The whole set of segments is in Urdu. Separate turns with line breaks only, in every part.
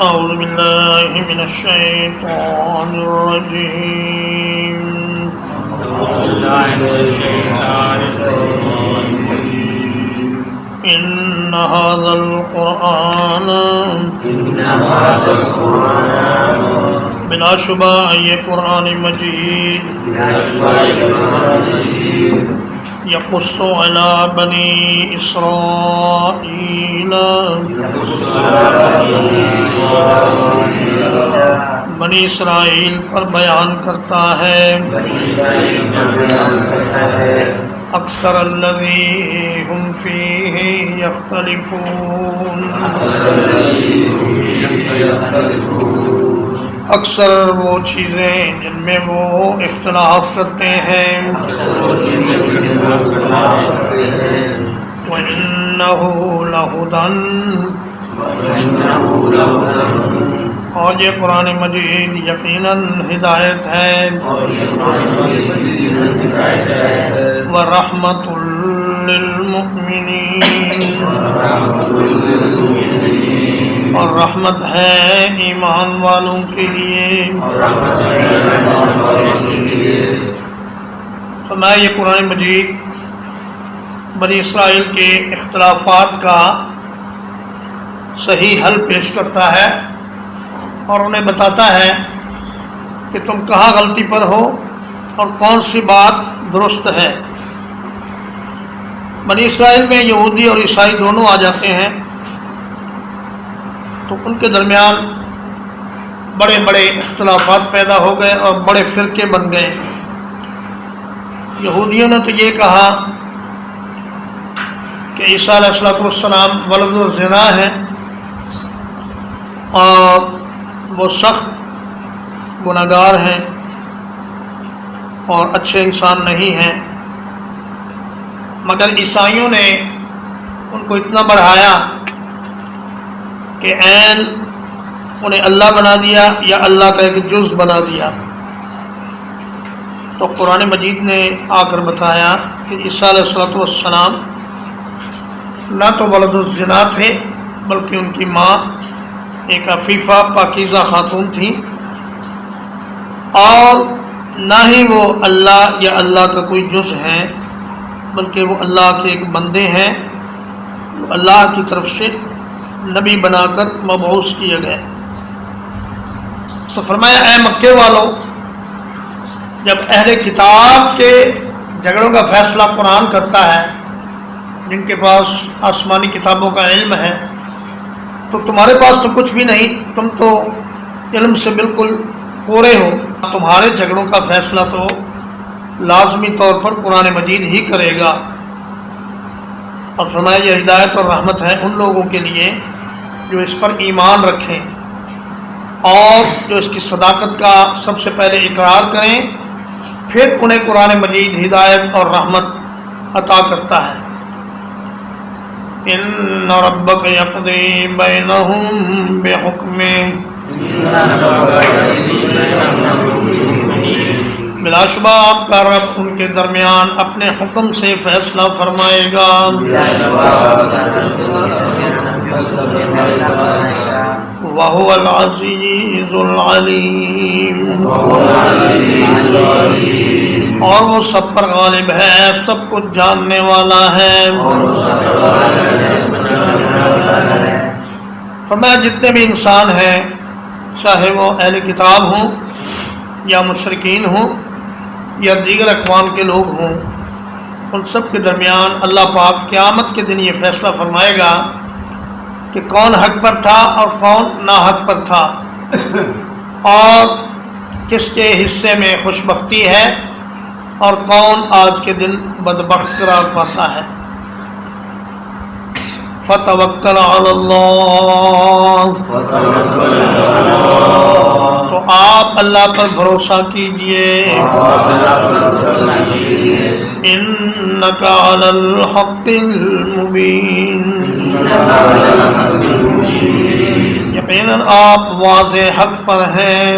أعوذ بالله من الشيطان الرجيم. إن هذا القرآن بلا شبہ یہ قرآن مجید یقص علی بنی اسرائیل بنی اسرائیل پر بیان کرتا ہے اکثر الذی ہم فیہ یختلفون، اکثر وہ چیزیں جن میں وہ اختلاف کرتے ہیں. وَإِنَّهُ لَهُدًى، اور یہ قرآن مجید یقیناً ہدایت ہے. وَرَحْمَةٌ لِّلْمُؤْمِنِينَ، اور رحمت ہے ایمان والوں کے لیے. فرمایا یہ قرآن مجید بنی اسرائیل کے اختلافات کا صحیح حل پیش کرتا ہے اور انہیں بتاتا ہے کہ تم کہاں غلطی پر ہو اور کون سی بات درست ہے. بنی اسرائیل میں یہودی اور عیسائی دونوں آ جاتے ہیں تو ان کے درمیان بڑے بڑے اختلافات پیدا ہو گئے اور بڑے فرقے بن گئے. یہودیوں نے تو یہ کہا کہ عیسیٰ علیہ السلام ولد الزنا ہے اور وہ سخت گناہگار ہیں اور اچھے انسان نہیں ہیں. مگر عیسائیوں نے ان کو اتنا بڑھایا کہ عین انہیں اللہ بنا دیا یا اللہ کا ایک جز بنا دیا. تو قرآن مجید نے آ کر بتایا کہ عیسیٰ علیہ السلام نہ تو ولد الزنا تھے بلکہ ان کی ماں ایک عفیفہ پاکیزہ خاتون تھی، اور نہ ہی وہ اللہ یا اللہ کا کوئی جز ہیں بلکہ وہ اللہ کے ایک بندے ہیں، وہ اللہ کی طرف سے نبی بنا کر مبعوث کیے گئے. تو فرمایا اے مکے والوں، جب اہل کتاب کے جھگڑوں کا فیصلہ قرآن کرتا ہے، جن کے پاس آسمانی کتابوں کا علم ہے، تو تمہارے پاس تو کچھ بھی نہیں، تم تو علم سے بالکل پورے ہو. تمہارے جھگڑوں کا فیصلہ تو لازمی طور پر قرآن مجید ہی کرے گا. اور فرمایا یہ ہدایت اور رحمت ہے ان لوگوں کے لیے جو اس پر ایمان رکھیں اور جو اس کی صداقت کا سب سے پہلے اقرار کریں، پھر انہیں قرآن مجید ہدایت اور رحمت عطا کرتا ہے. ان ربک یقضی بینہم بحکمہ، بلا شبہ آپ کا رب ان کے درمیان اپنے حکم سے فیصلہ فرمائے گا. وَهُوَ الْعَزِيزُ الْعَلِيمُ، اور وہ سب پر غالب ہے، سب کچھ جاننے والا ہے. فرمایا جتنے بھی انسان ہیں، چاہے وہ اہل کتاب ہوں یا مشرکین ہوں یا دیگر اقوام کے لوگ ہوں، ان سب کے درمیان اللہ پاک قیامت کے دن یہ فیصلہ فرمائے گا کہ کون حق پر تھا اور کون ناحق پر تھا، اور کس کے حصے میں خوش بختی ہے اور کون آج کے دن بدبخت قرار پاتا ہے. فَتَوَكَّلْ عَلَى اللَّهِ، تو آپ اللہ پر بھروسہ کیجئے. إِنَّكَ عَلَى الْحَقِّ الْمُبِينِ، یقیناً آپ واضح حق پر ہیں.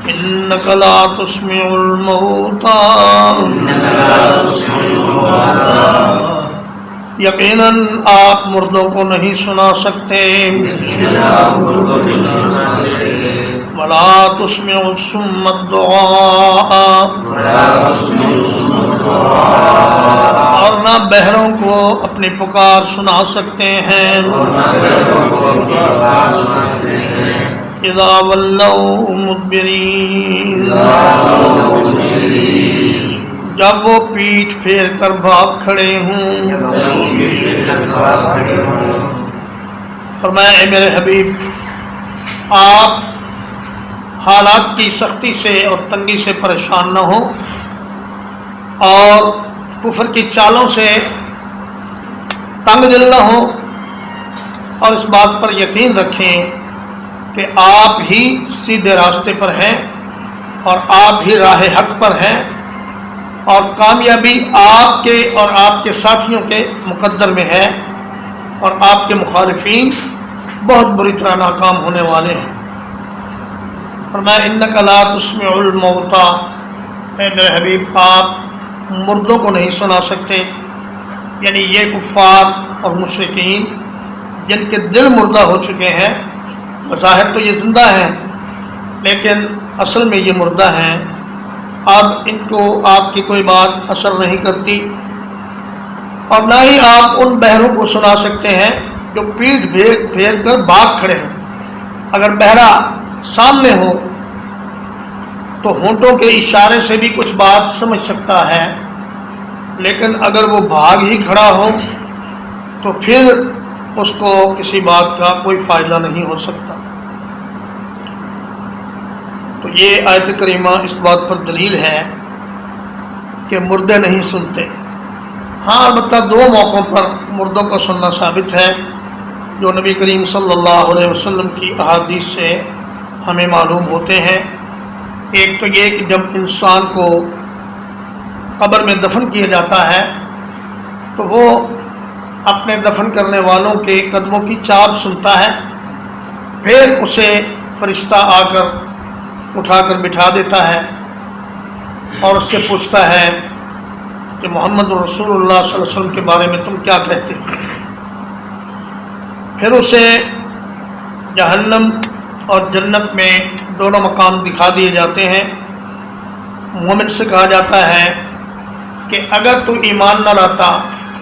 إِنَّكَ لَا تُسْمِعُ الْمَوْتَى، یقیناً آپ مردوں کو نہیں سنا سکتے. وَلَا تُسْمِعُ الصُّمَّ الدُّعَاءَ، اور نہ بہروں کو اپنی پکار سنا سکتے ہیں. اذا ولوا مدبرین، جب وہ پیٹھ پھیر کر بھاگ کھڑے ہوں. فرمایا اے میرے حبیب، آپ حالات کی سختی سے اور تنگی سے پریشان نہ ہوں اور کفر کی چالوں سے تنگ دل نہ ہوں، اور اس بات پر یقین رکھیں کہ آپ ہی سیدھے راستے پر ہیں اور آپ ہی راہ حق پر ہیں، اور کامیابی آپ کے اور آپ کے ساتھیوں کے مقدر میں ہے، اور آپ کے مخالفین بہت بری طرح ناکام ہونے والے ہیں. فرمایا انک لا تسمع الموتى، اے میرے حبیب آپ مردوں کو نہیں سنا سکتے. یعنی یہ کفار اور مشرکین جن کے دل مردہ ہو چکے ہیں، بظاہر تو یہ زندہ ہیں لیکن اصل میں یہ مردہ ہیں. اب ان کو آپ کی کوئی بات اثر نہیں کرتی، اور نہ ہی آپ ان بہروں کو سنا سکتے ہیں جو پیٹھ پھیر کر بھاگ کھڑے ہیں. اگر بہرا سامنے ہو تو ہونٹوں کے اشارے سے بھی کچھ بات سمجھ سکتا ہے، لیکن اگر وہ بھاگ ہی کھڑا ہو تو پھر اس کو کسی بات کا کوئی فائدہ نہیں ہو سکتا. تو یہ آیت کریمہ اس بات پر دلیل ہے کہ مردے نہیں سنتے. ہاں البتہ دو موقعوں پر مردوں کا سننا ثابت ہے جو نبی کریم صلی اللہ علیہ وسلم کی احادیث سے ہمیں معلوم ہوتے ہیں. ایک تو یہ کہ جب انسان کو قبر میں دفن کیا جاتا ہے تو وہ اپنے دفن کرنے والوں کے قدموں کی چال سنتا ہے، پھر اسے فرشتہ آ کر اٹھا کر بٹھا دیتا ہے اور اس سے پوچھتا ہے کہ محمد رسول اللہ صلی اللہ علیہ وسلم کے بارے میں تم کیا کہتے ہو. پھر اسے جہنم اور جنت میں دونوں مقام دکھا دیے جاتے ہیں. مومن سے کہا جاتا ہے کہ اگر تو ایمان نہ لاتا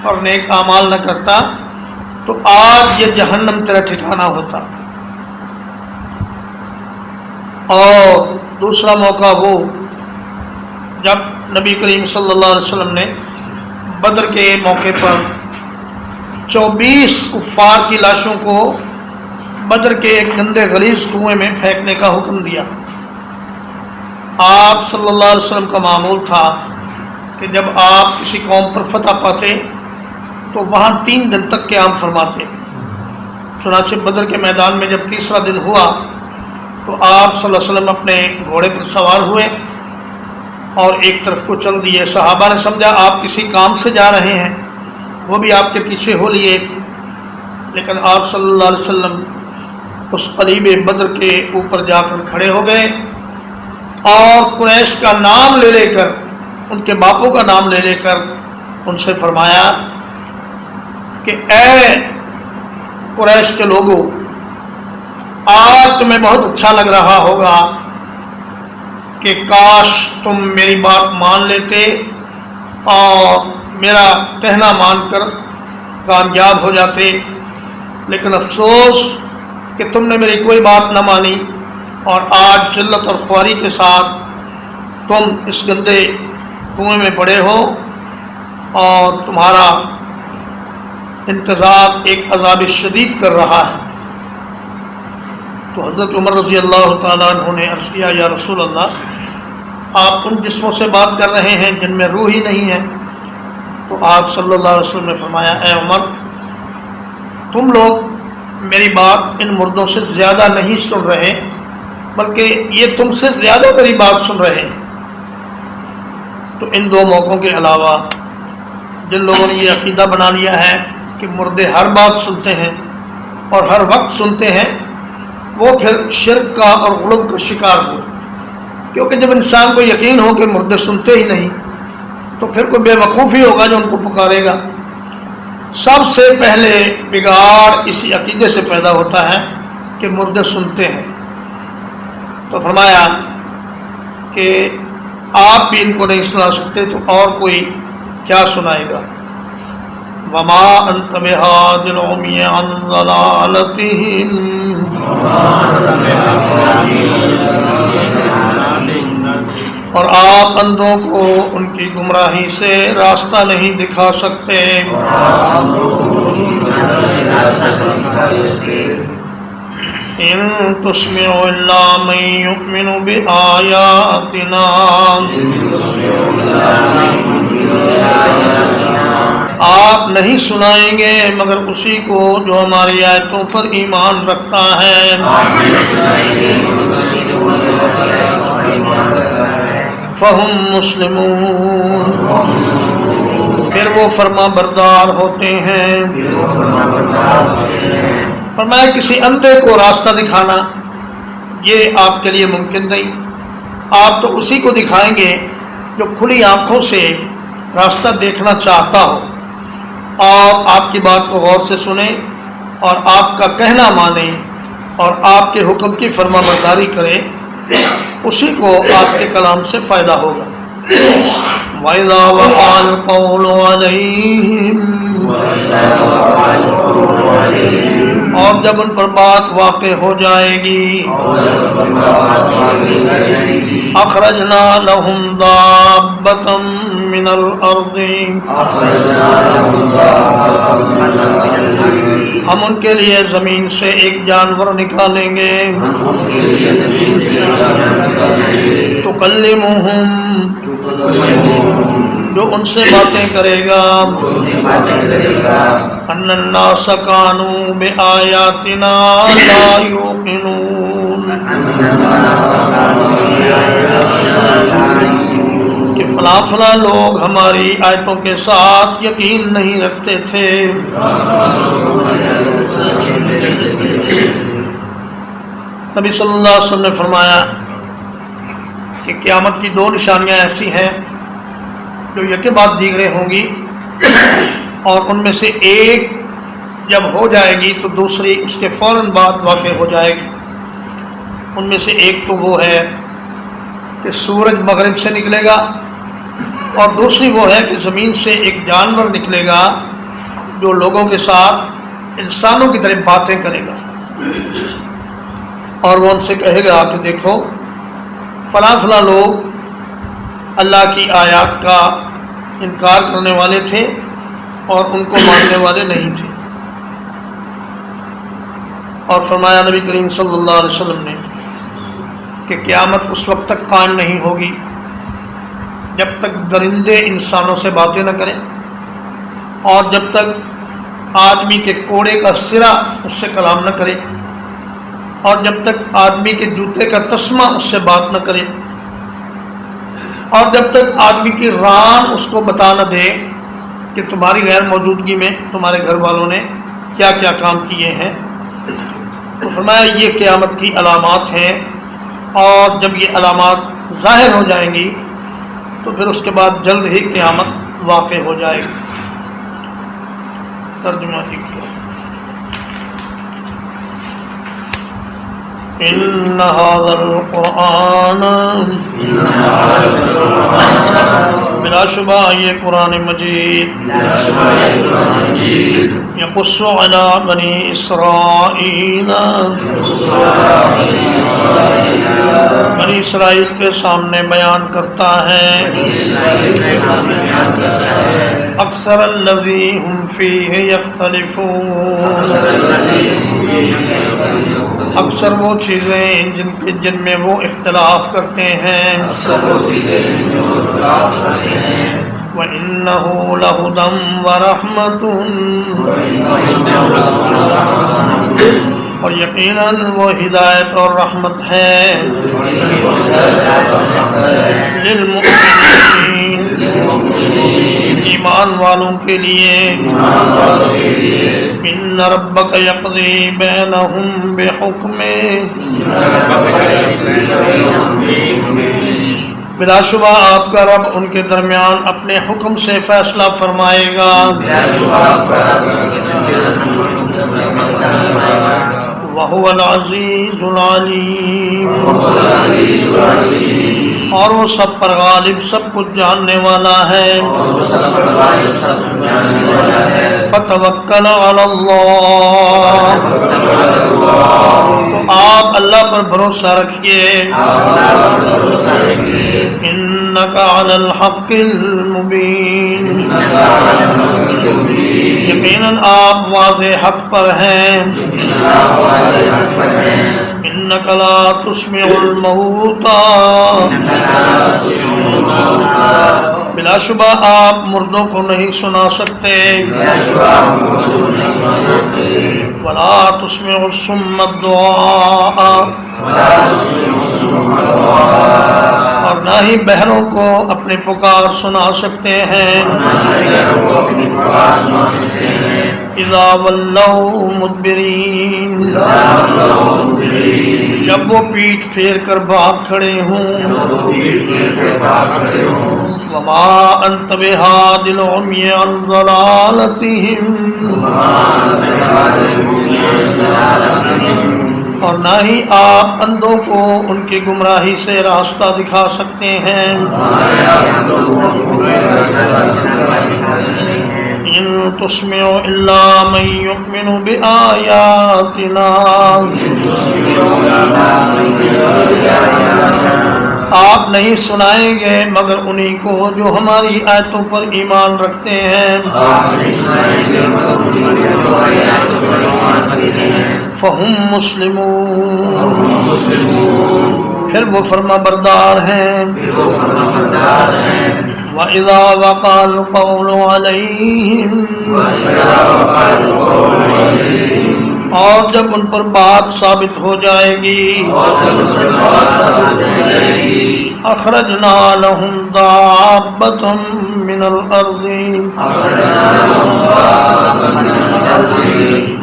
اور نیک اعمال نہ کرتا تو آج یہ جہنم تیرا ٹھکانہ ہوتا. اور دوسرا موقع وہ جب نبی کریم صلی اللہ علیہ وسلم نے بدر کے موقع پر 24 کفار کی لاشوں کو بدر کے ایک گندے غلیظ کنویں میں پھینکنے کا حکم دیا. آپ صلی اللہ علیہ وسلم کا معمول تھا کہ جب آپ کسی قوم پر فتح پاتے تو وہاں 3 دن تک قیام فرماتے. چنانچہ بدر کے میدان میں جب تیسرا دن ہوا تو آپ صلی اللہ علیہ وسلم اپنے گھوڑے پر سوار ہوئے اور ایک طرف کو چل دیے. صحابہ نے سمجھا آپ کسی کام سے جا رہے ہیں، وہ بھی آپ کے پیچھے ہو لیے، لیکن آپ صلی اللہ علیہ وسلم اس قلیب بدر کے اوپر جا کر کھڑے ہو گئے اور قریش کا نام لے لے کر، ان کے باپوں کا نام لے لے کر ان سے فرمایا کہ اے قریش کے لوگوں، آج تمہیں بہت اچھا لگ رہا ہوگا کہ کاش تم میری بات مان لیتے اور میرا کہنا مان کر کامیاب ہو جاتے، لیکن افسوس کہ تم نے میری کوئی بات نہ مانی اور آج ذلت اور خواری کے ساتھ تم اس گندے کنویں میں پڑے ہو اور تمہارا انتظار ایک عذاب شدید کر رہا ہے. تو حضرت عمر رضی اللہ تعالیٰ عنہ نے عرض کیا یا رسول اللہ، آپ ان جسموں سے بات کر رہے ہیں جن میں روح ہی نہیں ہے. تو آپ صلی اللہ علیہ وسلم نے فرمایا اے عمر، تم لوگ میری بات ان مردوں سے زیادہ نہیں سن رہے بلکہ یہ تم سے زیادہ میری بات سن رہے ہیں. تو ان 2 موقعوں کے علاوہ جن لوگوں نے یہ عقیدہ بنا لیا ہے کہ مردے ہر بات سنتے ہیں اور ہر وقت سنتے ہیں، وہ پھر شرک کا اور غلو کا شکار ہو. کیونکہ جب انسان کو یقین ہو کہ مردے سنتے ہی نہیں تو پھر کوئی بے وقوف ہی ہوگا جو ان کو پکارے گا. سب سے پہلے بگاڑ اسی عقیدے سے پیدا ہوتا ہے کہ مردے سنتے ہیں. تو فرمایا کہ آپ بھی ان کو نہیں سنا سکتے تو اور کوئی کیا سنائے گا. وما انت بہاد العمی عن ضلالتہم، اور آپ اندھوں کو ان کی گمراہی سے راستہ نہیں دکھا سکتے. ان تسمع الا من یؤمن بآیاتنا، آپ نہیں سنائیں گے مگر اسی کو جو ہماری آیتوں پر ایمان رکھتا ہے. فہم مسلمون، پھر وہ فرما بردار ہوتے ہیں. فرمایا کسی اندھے کو راستہ دکھانا یہ آپ کے لیے ممکن نہیں. آپ تو اسی کو دکھائیں گے جو کھلی آنکھوں سے راستہ دیکھنا چاہتا ہو اور آپ کی بات کو غور سے سنے اور آپ کا کہنا مانے اور آپ کے حکم کی فرما برداری کرے. اسی کو آپ کے کلام سے فائدہ ہوگا. وَإِذَا وَقَعَ الْقَوْلُ عَلَيْهِمْ، اور جب ان پر بات واقع ہو جائے گی. اخرجنا لهم دابة من الارض، ہم ان کے لیے زمین سے ایک جانور نکالیں گے. تکلمهم، جو ان سے باتیں کرے گا. ان الناس كانوا بآیاتنا لا یوقنون، کہ فلاں فلاں لوگ ہماری آیتوں کے ساتھ یقین نہیں رکھتے تھے. نبی صلی اللہ علیہ وسلم نے فرمایا کہ قیامت کی دو نشانیاں ایسی ہیں جو یکے بعد دیگرے ہوں گی، اور ان میں سے ایک جب ہو جائے گی تو دوسری اس کے فوراً بعد واقع ہو جائے گی. ان میں سے ایک تو وہ ہے کہ سورج مغرب سے نکلے گا، اور دوسری وہ ہے کہ زمین سے ایک جانور نکلے گا جو لوگوں کے ساتھ انسانوں کی طرح باتیں کرے گا، اور وہ ان سے کہے گا کہ دیکھو فلاں فلاں لوگ اللہ کی آیات کا انکار کرنے والے تھے اور ان کو ماننے والے نہیں تھے. اور فرمایا نبی کریم صلی اللہ علیہ وسلم نے کہ قیامت اس وقت تک قائم نہیں ہوگی جب تک درندے انسانوں سے باتیں نہ کریں، اور جب تک آدمی کے کوڑے کا سرا اس سے کلام نہ کرے، اور جب تک آدمی کے جوتے کا تسمہ اس سے بات نہ کرے، اور جب تک آدمی کی ران اس کو بتا نہ دے کہ تمہاری غیر موجودگی میں تمہارے گھر والوں نے کیا کیا کام کیے ہیں. تو فرمایا یہ قیامت کی علامات ہیں، اور جب یہ علامات ظاہر ہو جائیں گی تو پھر اس کے بعد جلد ہی قیامت واقع ہو جائے گی. ترجمہ کیا ان هذا القرآن، بلا شبہ یہ قرآن مجید، یقص علی بنی اسرائیل، بنی اسرائیل کے سامنے بیان کرتا ہے، اکثر الذی ہم فیہ یختلفون، اکثر وہ چیزیں جن میں وہ اختلاف کرتے ہیں. وَإِنَّهُ لَهُدًى وَرَحْمَةٌ، اور یقیناً وہ ہدایت اور رحمت ہے للمؤمنین، ایمان والوں کے لیے. ان ربک یقضی بینہم بحکمہ، بلا شبہ آپ کا رب ان کے درمیان اپنے حکم سے فیصلہ فرمائے گا. وَهُوَ الْعَزِيزُ الْعَلِيمُ. اور وہ سب پر غالب سب کچھ جاننے والا ہے. فَتَوَكَّلْ عَلَى اللَّهِ. تو آپ اللہ پر بھروسہ رکھیے. إِنَّكَ عَلَى الْحَقِّ الْمُبِينِ. یقیناً آپ واضح حق پر ہیں. إِنَّكَ لَا تُسْمِعُ الْمَوْتَى. بلا شبہ آپ مردوں کو نہیں سنا سکتے. وَلَا تُسْمِعُ الصُّمَّ الدُّعَاءَ. اور نہ ہی بہروں کو اپنی پکار سنا سکتے ہیں. اِذَا وَلَّوْا مُدْبِرِينَ. جب وہ پیٹھ پھیر کر بھاگ کھڑے ہوں. وَمَا أَنْتَ بِهَادِ الْعُمْيِ عَنْ ضَلَالَتِهِمْ. اور نہ ہی آپ اندھوں کو ان کی گمراہی سے راستہ دکھا سکتے ہیں. إِن تُسْمِعُ إِلَّا مَن يُؤْمِنُ بِآيَاتِنَا. آپ نہیں سنائیں گے مگر انہی کو جو ہماری آیتوں پر ایمان رکھتے ہیں. فَهُم مُسْلِمُونَ. پھر وہ فرما بردار ہیں. وَإِذَا وَقَعَ الْقَوْلُ عَلَيْهِمْ. اور جب ان پر بات ثابت ہو جائے گی. اخرجنا لهم دابة من الارض.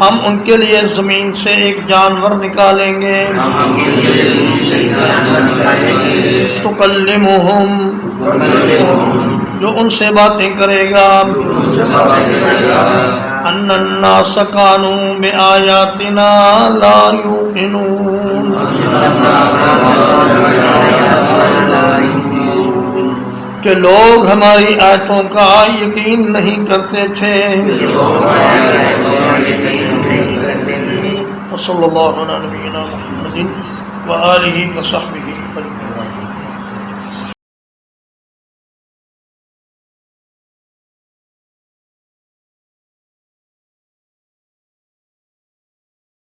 ہم ان کے لیے زمین سے ایک جانور نکالیں گے. تکلمهم. جو ان سے باتیں کرے گا. ان الناس كانوا بآياتنا لا يوقنون. کہ لوگ ہماری آیتوں کا یقین نہیں کرتے تھے. صلی اللہ علیہ نبینا محمد وآلہ وصحبہ.